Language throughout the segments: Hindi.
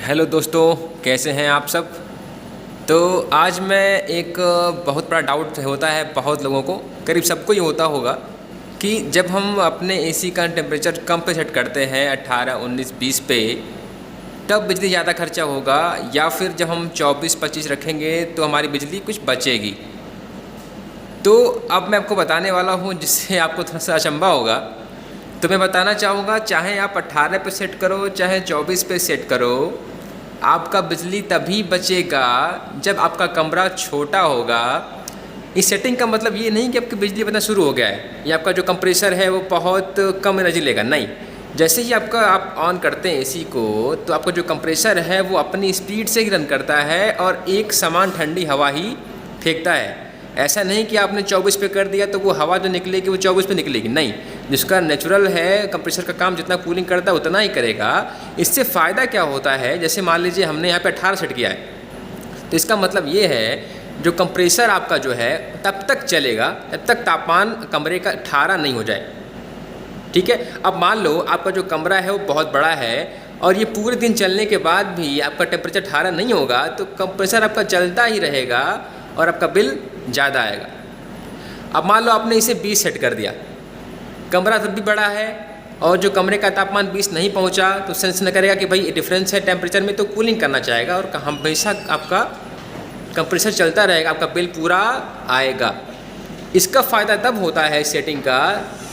हेलो दोस्तों, कैसे हैं आप सब। तो आज मैं एक बहुत बड़ा डाउट होता है बहुत लोगों को, करीब सबको ही होता होगा कि जब हम अपने एसी का टेम्परेचर कम पे सेट करते हैं 18, 19, 20 पे, तब बिजली ज़्यादा खर्चा होगा या फिर जब हम 24, 25 रखेंगे तो हमारी बिजली कुछ बचेगी। तो अब मैं आपको बताने वाला हूँ जिससे आपको थोड़ा सा अचंभा होगा। तो मैं बताना चाहूँगा, चाहे आप 18 पे सेट करो चाहे 24 पे सेट करो, आपका बिजली तभी बचेगा जब आपका कमरा छोटा होगा। इस सेटिंग का मतलब ये नहीं कि आपकी बिजली बनना शुरू हो गया है या आपका जो कंप्रेसर है वो बहुत कम एनर्जी लेगा, नहीं। जैसे ही आप ऑन करते हैं एसी को, तो आपका जो कंप्रेसर है वो अपनी स्पीड से ही रन करता है और एक समान ठंडी हवा ही फेंकता है। ऐसा नहीं कि आपने 24 पे कर दिया तो वो हवा जो निकलेगी वो 24 पे निकलेगी, नहीं। जिसका नेचुरल है, कंप्रेसर का काम जितना कूलिंग करता है उतना ही करेगा। इससे फ़ायदा क्या होता है, जैसे मान लीजिए हमने यहाँ पे 18 सेट किया है, तो इसका मतलब ये है जो कंप्रेसर आपका जो है तब तक चलेगा जब तक तापमान कमरे का 18 नहीं हो जाए, ठीक है। अब मान लो आपका जो कमरा है वो बहुत बड़ा है और ये पूरे दिन चलने के बाद भी आपका टेम्परेचर 18 नहीं होगा, तो कंप्रेसर आपका चलता ही रहेगा और आपका बिल ज़्यादा आएगा। अब मान लो आपने इसे 20 सेट कर दिया, कमरा तब भी बड़ा है और जो कमरे का तापमान 20 नहीं पहुंचा, तो सेंस न करेगा कि भाई डिफरेंस है टेम्परेचर में, तो कूलिंग करना चाहेगा और हमेशा आपका कंप्रेसर चलता रहेगा, आपका बिल पूरा आएगा। इसका फ़ायदा तब होता है इस सेटिंग का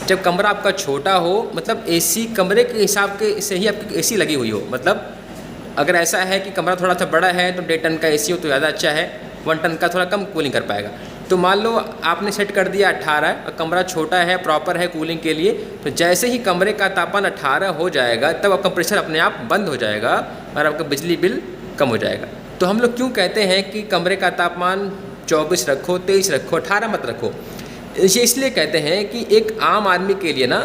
जब कमरा आपका छोटा हो, मतलब एसी कमरे के हिसाब के से ही आपकी एसी लगी हुई हो। मतलब अगर ऐसा है कि कमरा थोड़ा सा बड़ा है तो 1.5 टन का एसी हो तो ज़्यादा अच्छा है, 1 टन का थोड़ा कम कूलिंग कर पाएगा। तो मान लो आपने सेट कर दिया 18 और कमरा छोटा है, प्रॉपर है कूलिंग के लिए, तो जैसे ही कमरे का तापमान 18 हो जाएगा तब आप कंप्रेसर अपने आप बंद हो जाएगा और आपका बिजली बिल कम हो जाएगा। तो हम लोग क्यों कहते हैं कि कमरे का तापमान 24 रखो, 23 रखो, 18 मत रखो। ये इसलिए कहते हैं कि एक आम आदमी के लिए ना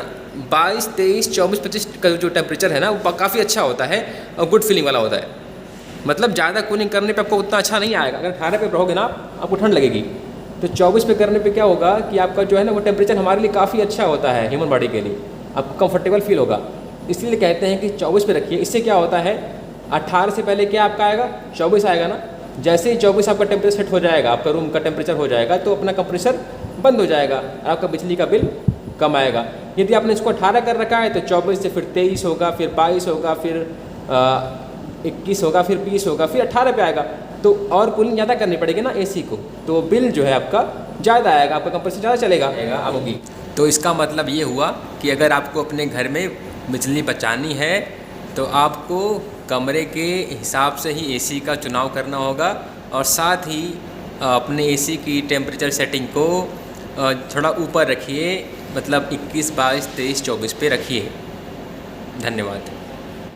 22, 23, 24, 25 का जो टेम्परेचर है ना वो काफ़ी अच्छा होता है और गुड फीलिंग वाला होता है। मतलब ज़्यादा कूलिंग करने पे आपको उतना अच्छा नहीं आएगा। अगर 18 पे रहोगे ना आपको ठंड लगेगी, तो 24 पे करने पे क्या होगा कि आपका जो है ना वो टेम्परेचर हमारे लिए काफ़ी अच्छा होता है, ह्यूमन बॉडी के लिए आपको कंफर्टेबल फील होगा। इसलिए कहते हैं कि 24 पे रखिए। इससे क्या होता है, 18 से पहले क्या आपका आएगा, 24 आएगा ना। जैसे ही 24 आपका टेम्परेचर सेट हो जाएगा, आपका रूम का टेम्परेचर हो जाएगा, तो अपना कंप्रेसर बंद हो जाएगा और आपका बिजली का बिल कम आएगा। यदि आपने इसको 18 कर रखा है तो 24 से फिर 23 होगा, फिर 22 होगा, फिर 21 होगा, फिर 20 होगा, फिर 18 पे आएगा। तो और कूलिंग ज़्यादा करनी पड़ेगी ना एसी को, तो बिल जो है आपका ज़्यादा आएगा, आपका कंप्रेसर ज़्यादा चलेगा होगी। तो इसका मतलब ये हुआ कि अगर आपको अपने घर में बिजली बचानी है तो आपको कमरे के हिसाब से ही एसी का चुनाव करना होगा और साथ ही अपने एसी की टेम्परेचर सेटिंग को थोड़ा ऊपर रखिए, मतलब 21, 22, 23, 24 पे रखिए। धन्यवाद।